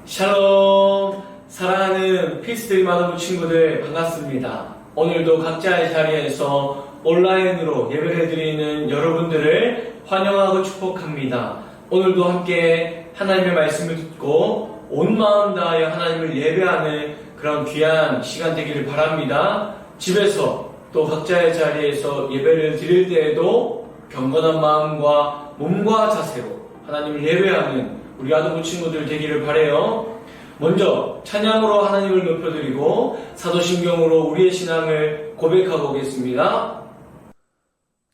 샬롬! 사랑하는 피스드림 아동부 친구들 반갑습니다. 오늘도 각자의 자리에서 온라인으로 예배를 드리는 여러분들을 환영하고 축복합니다. 오늘도 함께 하나님의 말씀을 듣고 온 마음 다하여 하나님을 예배하는 그런 귀한 시간 되기를 바랍니다. 집에서 또 각자의 자리에서 예배를 드릴 때에도 경건한 마음과 몸과 자세로 하나님을 예배하는 우리 아동부 친구들 되기를 바라요. 먼저 찬양으로 하나님을 높여드리고 사도신경으로 우리의 신앙을 고백하고 오겠습니다.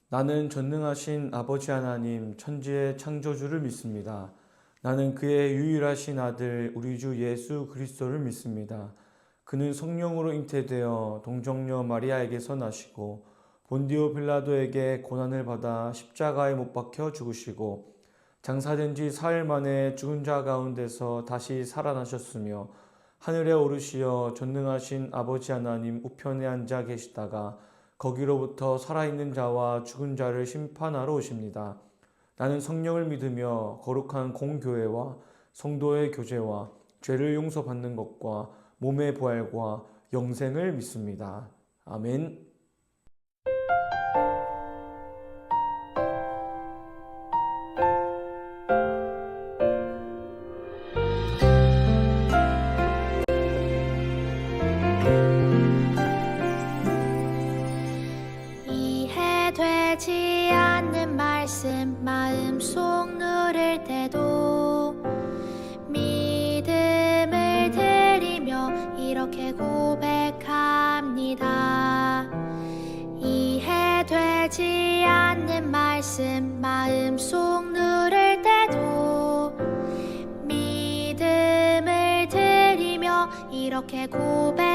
나는 전능하신 아버지 하나님 천지의 창조주를 믿습니다. 나는 그의 유일하신 아들 우리 주 예수 그리스도를 믿습니다. 그는 성령으로 잉태되어 동정녀 마리아에게서 나시고 본디오 빌라도에게 고난을 받아 십자가에 못 박혀 죽으시고 장사된 지 사흘 만에 죽은 자 가운데서 다시 살아나셨으며 하늘에 오르시어 전능하신 아버지 하나님 우편에 앉아 계시다가 거기로부터 살아있는 자와 죽은 자를 심판하러 오십니다. 나는 성령을 믿으며 거룩한 공교회와 성도의 교제와 죄를 용서받는 것과 몸의 부활과 영생을 믿습니다. 아멘. 이해되지 않는 말씀 마음속 누를 때도 믿음을 드리며 이렇게 고백합니다. 이해되지 않는 말씀 마음속 누를 때도 믿음을 드리며 이렇게 고백합니다.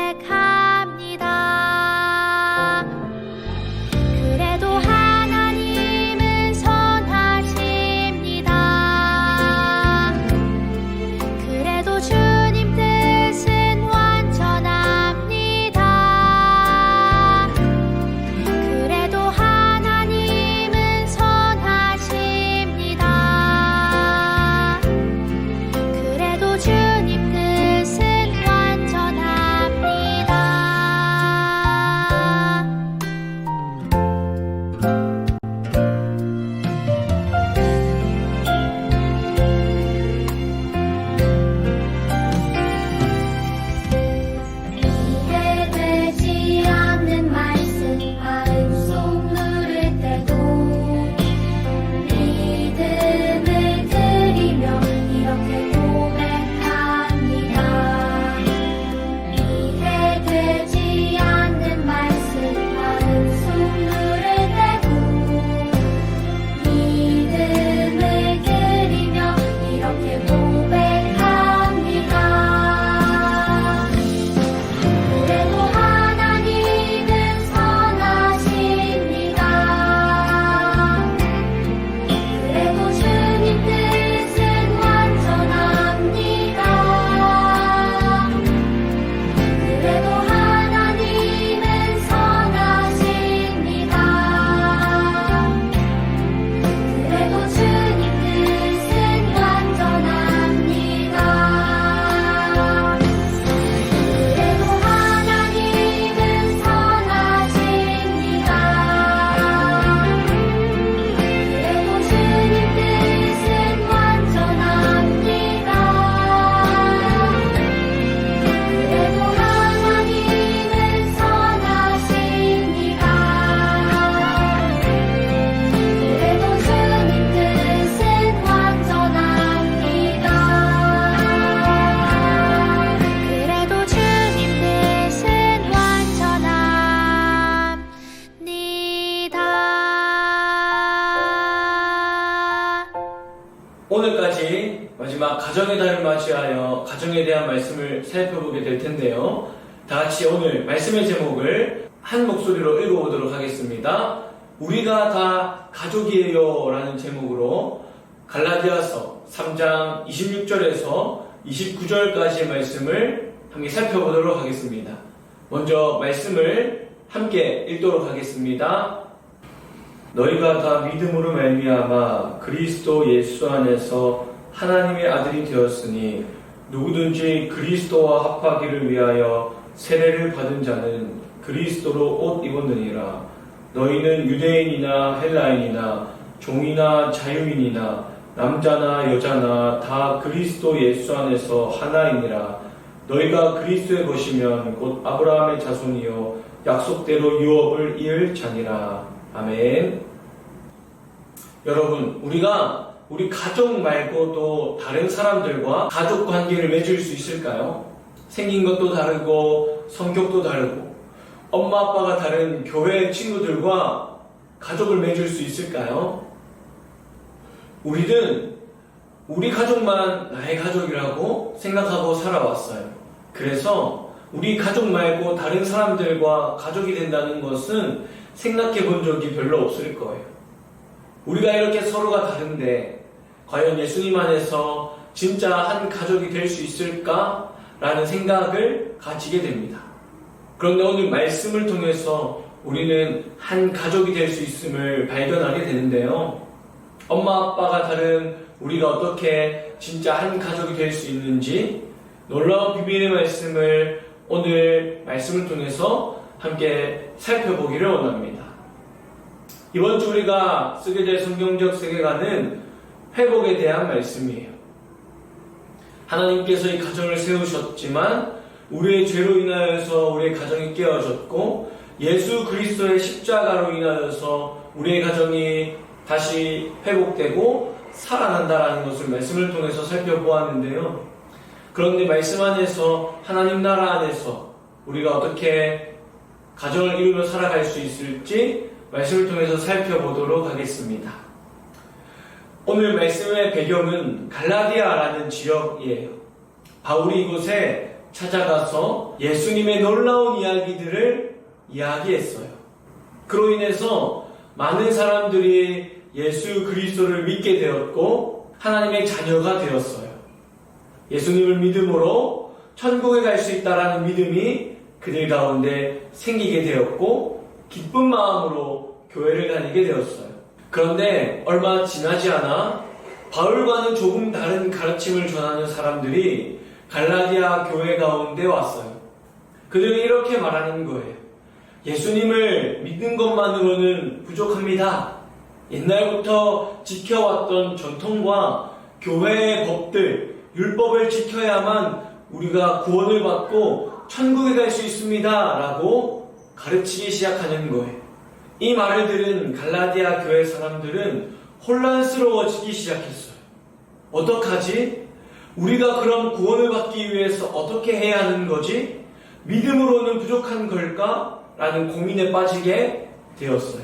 그래도 하나님은 선하십니다. 그래도 주님 뜻은 완전합니다. 그래도 하나님은 선하십니다. 그래도 주님 뜻은 완전합니다. 이해되지 않는 말씀 마음속 누를 때도 믿음을 드리며 이렇게 고백합니다. 이해되지 않는 말씀 마음속 누를 때도 믿음을 드리며 이렇게 고백합니다. 그래도 하나님은 선하십니다. 그래도 주님 뜻은 완전합니다. 그래도 하나님은 선하십니다. 그래도 주님 뜻은 완전합니다. 그래도 하나님은 선하십니다. 그래도 주님 뜻은 완전합니다. 그래도 하나님은 선하십니다. 그래도 주님 뜻은 완전합니다. 그래도 주님 뜻은 완전합니다. 오늘까지 마지막 가정의 달을 맞이하여 가정에 대한 말씀을 살펴보게 될 텐데요. 다 같이 오늘 말씀의 제목을 한 목소리로 읽어보도록 하겠습니다. 우리가 다 가족이에요 라는 제목으로 갈라디아서 3장 26절에서 29절까지의 말씀을 함께 살펴보도록 하겠습니다. 먼저 말씀을 함께 읽도록 하겠습니다. 너희가 다 믿음으로 말미암아 그리스도 예수 안에서 하나님의 아들이 되었으니 누구든지 그리스도와 합하기를 위하여 세례를 받은 자는 그리스도로 옷 입었느니라. 너희는 유대인이나 헬라인이나 종이나 자유인이나 남자나 여자나 다 그리스도 예수 안에서 하나이니라. 너희가 그리스도의 것이면 곧 아브라함의 자손이요 약속대로 유업을 이을 자니라. 아멘. 여러분, 우리가 우리 가족 말고도 다른 사람들과 가족 관계를 맺을 수 있을까요? 생긴 것도 다르고 성격도 다르고 엄마 아빠가 다른 교회 친구들과 가족을 맺을 수 있을까요? 우리는 우리 가족만 나의 가족이라고 생각하고 살아왔어요. 그래서 우리 가족 말고 다른 사람들과 가족이 된다는 것은 생각해 본 적이 별로 없을 거예요. 우리가 이렇게 서로가 다른데 과연 예수님 안에서 진짜 한 가족이 될 수 있을까? 라는 생각을 가지게 됩니다. 그런데 오늘 말씀을 통해서 우리는 한 가족이 될 수 있음을 발견하게 되는데요. 엄마 아빠가 다른 우리가 어떻게 진짜 한 가족이 될 수 있는지 놀라운 비밀의 말씀을 오늘 말씀을 통해서 함께 살펴보기를 원합니다. 이번 주 우리가 쓰게 될 성경적 세계관은 회복에 대한 말씀이에요. 하나님께서 이 가정을 세우셨지만 우리의 죄로 인하여서 우리의 가정이 깨어졌고 예수 그리스도의 십자가로 인하여서 우리의 가정이 다시 회복되고 살아난다라는 것을 말씀을 통해서 살펴보았는데요. 그런데 말씀 안에서 하나님 나라 안에서 우리가 어떻게 가정을 이루며 살아갈 수 있을지 말씀을 통해서 살펴보도록 하겠습니다. 오늘 말씀의 배경은 갈라디아라는 지역이에요. 바울이 이곳에 찾아가서 예수님의 놀라운 이야기들을 이야기했어요. 그로 인해서 많은 사람들이 예수 그리스도를 믿게 되었고 하나님의 자녀가 되었어요. 예수님을 믿음으로 천국에 갈 수 있다라는 믿음이 그들 가운데 생기게 되었고 기쁜 마음으로 교회를 다니게 되었어요. 그런데 얼마 지나지 않아 바울과는 조금 다른 가르침을 전하는 사람들이 갈라디아 교회 가운데 왔어요. 그들은 이렇게 말하는 거예요. 예수님을 믿는 것만으로는 부족합니다. 옛날부터 지켜왔던 전통과 교회의 법들, 율법을 지켜야만 우리가 구원을 받고 천국에 갈 수 있습니다. 라고 가르치기 시작하는 거예요. 이 말을 들은 갈라디아 교회 사람들은 혼란스러워지기 시작했어요. 어떡하지? 우리가 그럼 구원을 받기 위해서 어떻게 해야 하는 거지? 믿음으로는 부족한 걸까? 라는 고민에 빠지게 되었어요.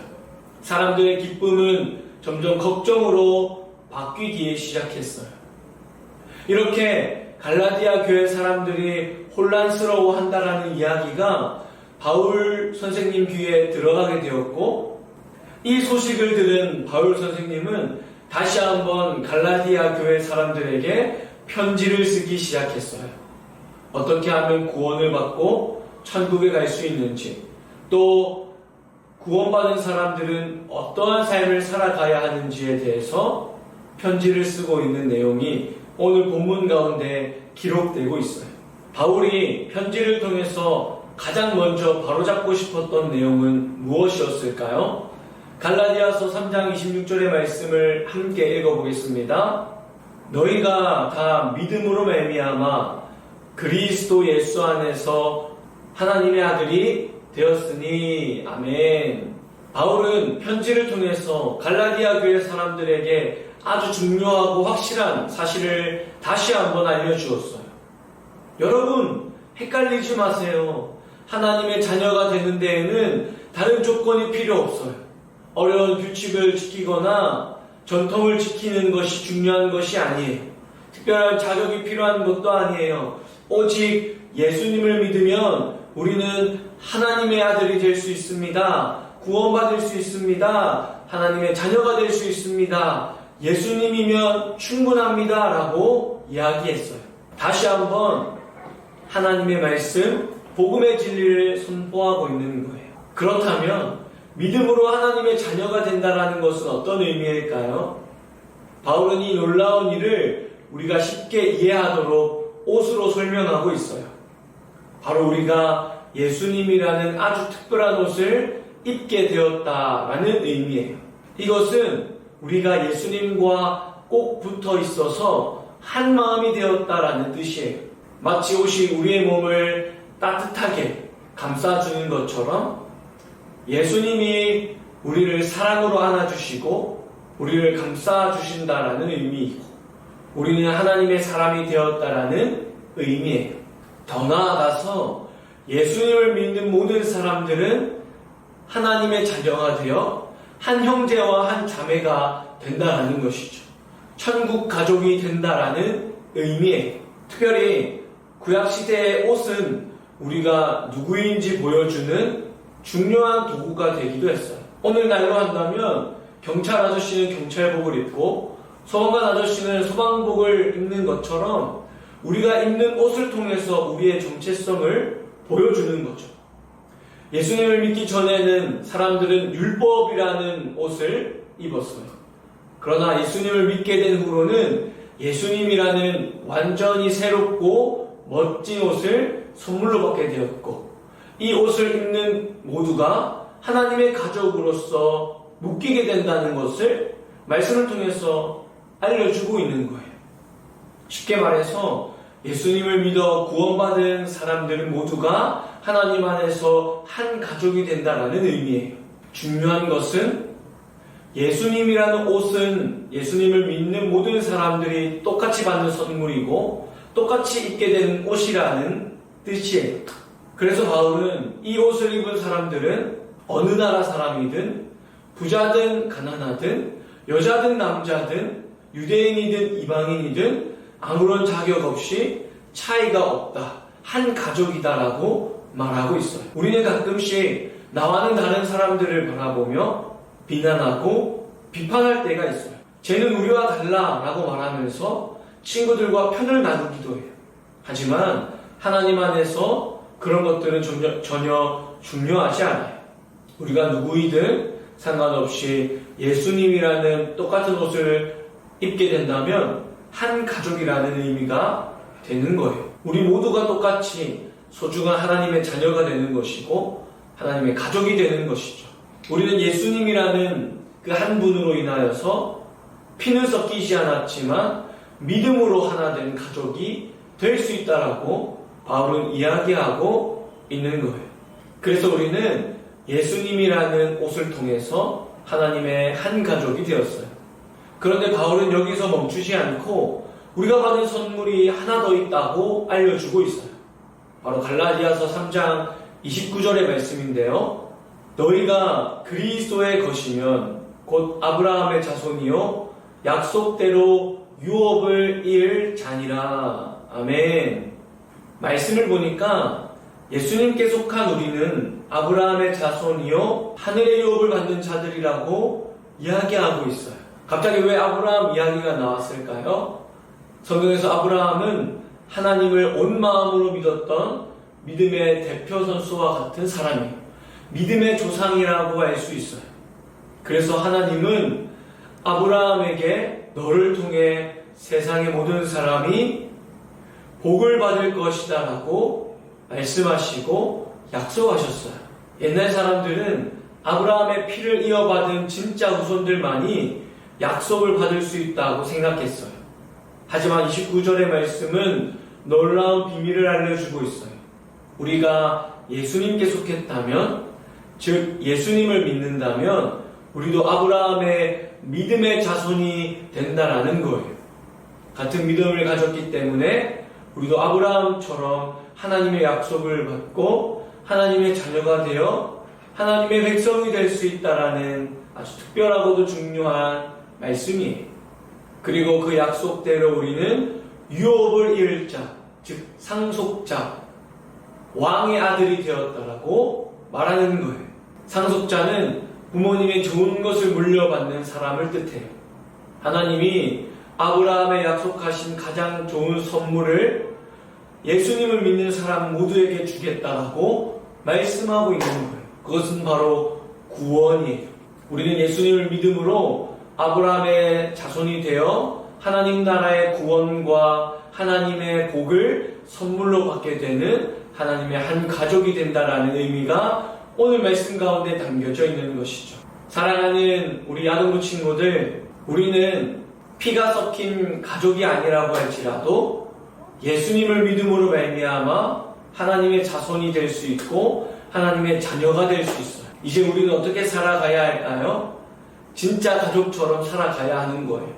사람들의 기쁨은 점점 걱정으로 바뀌기 시작했어요. 이렇게 갈라디아 교회 사람들이 혼란스러워 한다라는 이야기가 바울 선생님 귀에 들어가게 되었고 이 소식을 들은 바울 선생님은 다시 한번 갈라디아 교회 사람들에게 편지를 쓰기 시작했어요. 어떻게 하면 구원을 받고 천국에 갈 수 있는지, 또 구원받은 사람들은 어떠한 삶을 살아가야 하는지에 대해서 편지를 쓰고 있는 내용이 오늘 본문 가운데 기록되고 있어요. 바울이 편지를 통해서 가장 먼저 바로잡고 싶었던 내용은 무엇이었을까요? 갈라디아서 3장 26절의 말씀을 함께 읽어보겠습니다. 너희가 다 믿음으로 말미암아 그리스도 예수 안에서 하나님의 아들이 되었으니 아멘. 바울은 편지를 통해서 갈라디아 교회 사람들에게 아주 중요하고 확실한 사실을 다시 한번 알려주었어요. 여러분, 헷갈리지 마세요. 하나님의 자녀가 되는 데에는 다른 조건이 필요 없어요. 어려운 규칙을 지키거나 전통을 지키는 것이 중요한 것이 아니에요. 특별한 자격이 필요한 것도 아니에요. 오직 예수님을 믿으면 우리는 하나님의 아들이 될 수 있습니다. 구원받을 수 있습니다. 하나님의 자녀가 될 수 있습니다. 예수님이면 충분합니다. 라고 이야기했어요. 다시 한번 하나님의 말씀, 복음의 진리를 선포하고 있는 거예요. 그렇다면 믿음으로 하나님의 자녀가 된다는 것은 어떤 의미일까요? 바울은 이 놀라운 일을 우리가 쉽게 이해하도록 옷으로 설명하고 있어요. 바로 우리가 예수님이라는 아주 특별한 옷을 입게 되었다라는 의미예요. 이것은 우리가 예수님과 꼭 붙어 있어서 한 마음이 되었다라는 뜻이에요. 마치 옷이 우리의 몸을 따뜻하게 감싸주는 것처럼 예수님이 우리를 사랑으로 안아주시고 우리를 감싸주신다라는 의미이고 우리는 하나님의 사람이 되었다라는 의미예요. 더 나아가서 예수님을 믿는 모든 사람들은 하나님의 자녀가 되어 한 형제와 한 자매가 된다라는 것이죠. 천국 가족이 된다라는 의미예요. 특별히 구약시대의 옷은 우리가 누구인지 보여주는 중요한 도구가 되기도 했어요. 오늘날로 한다면 경찰 아저씨는 경찰복을 입고 소방관 아저씨는 소방복을 입는 것처럼 우리가 입는 옷을 통해서 우리의 정체성을 보여주는 거죠. 예수님을 믿기 전에는 사람들은 율법이라는 옷을 입었어요. 그러나 예수님을 믿게 된 후로는 예수님이라는 완전히 새롭고 멋진 옷을 선물로 받게 되었고 이 옷을 입는 모두가 하나님의 가족으로서 묶이게 된다는 것을 말씀을 통해서 알려주고 있는 거예요. 쉽게 말해서 예수님을 믿어 구원받은 사람들은 모두가 하나님 안에서 한 가족이 된다는 의미예요. 중요한 것은 예수님이라는 옷은 예수님을 믿는 모든 사람들이 똑같이 받는 선물이고 똑같이 입게 되는 옷이라는 뜻이에요. 그래서 바울은 이 옷을 입은 사람들은 어느 나라 사람이든 부자든 가난하든 여자든 남자든 유대인이든 이방인이든 아무런 자격 없이 차이가 없다. 한 가족이다라고 말하고 있어요. 우리는 가끔씩 나와는 다른 사람들을 바라보며 비난하고 비판할 때가 있어요. 쟤는 우리와 달라라고 말하면서 친구들과 편을 나누기도 해요. 하지만 하나님 안에서 그런 것들은 전혀 중요하지 않아요. 우리가 누구이든 상관없이 예수님이라는 똑같은 옷을 입게 된다면 한 가족이라는 의미가 되는 거예요. 우리 모두가 똑같이 소중한 하나님의 자녀가 되는 것이고 하나님의 가족이 되는 것이죠. 우리는 예수님이라는 그 한 분으로 인하여서 피는 섞이지 않았지만 믿음으로 하나 된 가족이 될 수 있다라고 바울은 이야기하고 있는 거예요. 그래서 우리는 예수님이라는 옷을 통해서 하나님의 한 가족이 되었어요. 그런데 바울은 여기서 멈추지 않고 우리가 받은 선물이 하나 더 있다고 알려주고 있어요. 바로 갈라디아서 3장 29절의 말씀인데요. 너희가 그리스도의 것이면 곧 아브라함의 자손이요 약속대로 유업을 이을 자니라. 아멘. 말씀을 보니까 예수님께 속한 우리는 아브라함의 자손이요 하늘의 유업을 받는 자들이라고 이야기하고 있어요. 갑자기 왜 아브라함 이야기가 나왔을까요? 성경에서 아브라함은 하나님을 온 마음으로 믿었던 믿음의 대표 선수와 같은 사람이에요. 믿음의 조상이라고 할 수 있어요. 그래서 하나님은 아브라함에게 너를 통해 세상의 모든 사람이 복을 받을 것이다 라고 말씀하시고 약속하셨어요. 옛날 사람들은 아브라함의 피를 이어받은 진짜 후손들만이 약속을 받을 수 있다고 생각했어요. 하지만 29절의 말씀은 놀라운 비밀을 알려주고 있어요. 우리가 예수님께 속했다면, 즉 예수님을 믿는다면 우리도 아브라함의 믿음의 자손이 된다라는 거예요. 같은 믿음을 가졌기 때문에 우리도 아브라함처럼 하나님의 약속을 받고 하나님의 자녀가 되어 하나님의 백성이 될 수 있다라는 아주 특별하고도 중요한 말씀이에요. 그리고 그 약속대로 우리는 유업을 이을 자, 즉 상속자, 왕의 아들이 되었다라고 말하는 거예요. 상속자는 부모님의 좋은 것을 물려받는 사람을 뜻해요. 하나님이 아브라함의 약속하신 가장 좋은 선물을 예수님을 믿는 사람 모두에게 주겠다라고 말씀하고 있는 거예요. 그것은 바로 구원이에요. 우리는 예수님을 믿음으로 아브라함의 자손이 되어 하나님 나라의 구원과 하나님의 복을 선물로 받게 되는 하나님의 한 가족이 된다라는 의미가 오늘 말씀 가운데 담겨져 있는 것이죠. 사랑하는 우리 아동부 친구들, 우리는 피가 섞인 가족이 아니라고 할지라도 예수님을 믿음으로 말미암아 하나님의 자손이 될 수 있고 하나님의 자녀가 될 수 있어요. 이제 우리는 어떻게 살아가야 할까요? 진짜 가족처럼 살아가야 하는 거예요.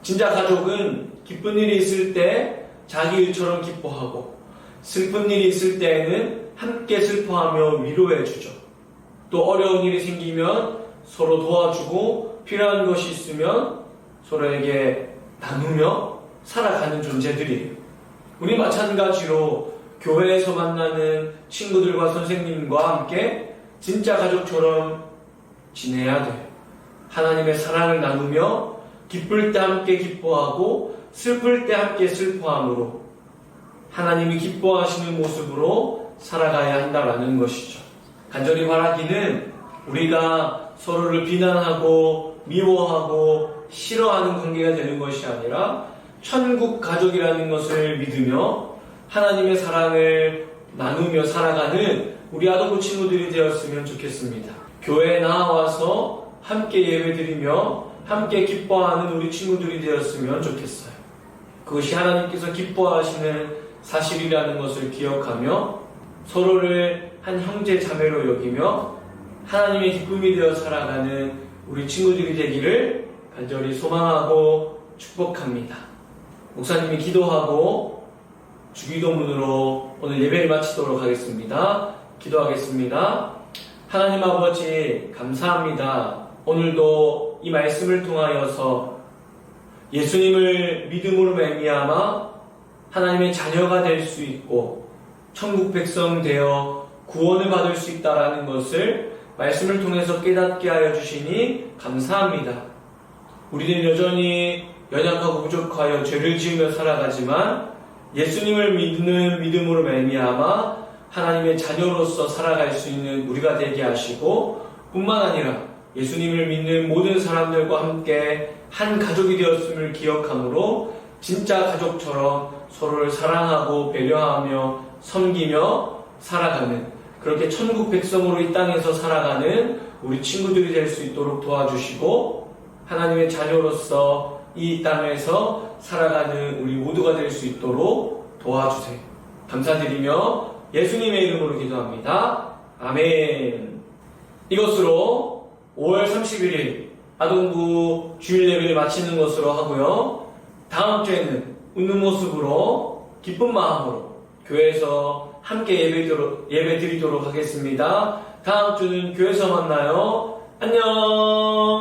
진짜 가족은 기쁜 일이 있을 때 자기 일처럼 기뻐하고 슬픈 일이 있을 때에는 함께 슬퍼하며 위로해주죠. 또 어려운 일이 생기면 서로 도와주고 필요한 것이 있으면 서로에게 나누며 살아가는 존재들이에요. 우리 마찬가지로 교회에서 만나는 친구들과 선생님과 함께 진짜 가족처럼 지내야 돼요. 하나님의 사랑을 나누며 기쁠 때 함께 기뻐하고 슬플 때 함께 슬퍼함으로 하나님이 기뻐하시는 모습으로 살아가야 한다라는 것이죠. 간절히 바라기는 우리가 서로를 비난하고 미워하고 싫어하는 관계가 되는 것이 아니라 천국 가족이라는 것을 믿으며 하나님의 사랑을 나누며 살아가는 우리 아동부 친구들이 되었으면 좋겠습니다. 교회에 나와서 함께 예배드리며 함께 기뻐하는 우리 친구들이 되었으면 좋겠어요. 그것이 하나님께서 기뻐하시는 사실이라는 것을 기억하며 서로를 한 형제 자매로 여기며 하나님의 기쁨이 되어 살아가는 우리 친구들이 되기를 간절히 소망하고 축복합니다. 목사님이 기도하고 주기도문으로 오늘 예배를 마치도록 하겠습니다. 기도하겠습니다. 하나님 아버지 감사합니다. 오늘도 이 말씀을 통하여서 예수님을 믿음으로 말미암아 하나님의 자녀가 될 수 있고 천국 백성 되어 구원을 받을 수 있다라는 것을 말씀을 통해서 깨닫게 하여 주시니 감사합니다. 우리는 여전히 연약하고 부족하여 죄를 지으며 살아가지만 예수님을 믿는 믿음으로 말미암아 하나님의 자녀로서 살아갈 수 있는 우리가 되게 하시고 뿐만 아니라 예수님을 믿는 모든 사람들과 함께 한 가족이 되었음을 기억함으로 진짜 가족처럼 서로를 사랑하고 배려하며 섬기며 살아가는 그렇게 천국 백성으로 이 땅에서 살아가는 우리 친구들이 될 수 있도록 도와주시고 하나님의 자녀로서 이 땅에서 살아가는 우리 모두가 될 수 있도록 도와주세요. 감사드리며 예수님의 이름으로 기도합니다. 아멘. 이것으로 5월 31일 아동부 주일 예배를 마치는 것으로 하고요. 다음 주에는 웃는 모습으로 기쁜 마음으로 교회에서 함께 예배 드리도록 하겠습니다. 다음 주는 교회에서 만나요. 안녕.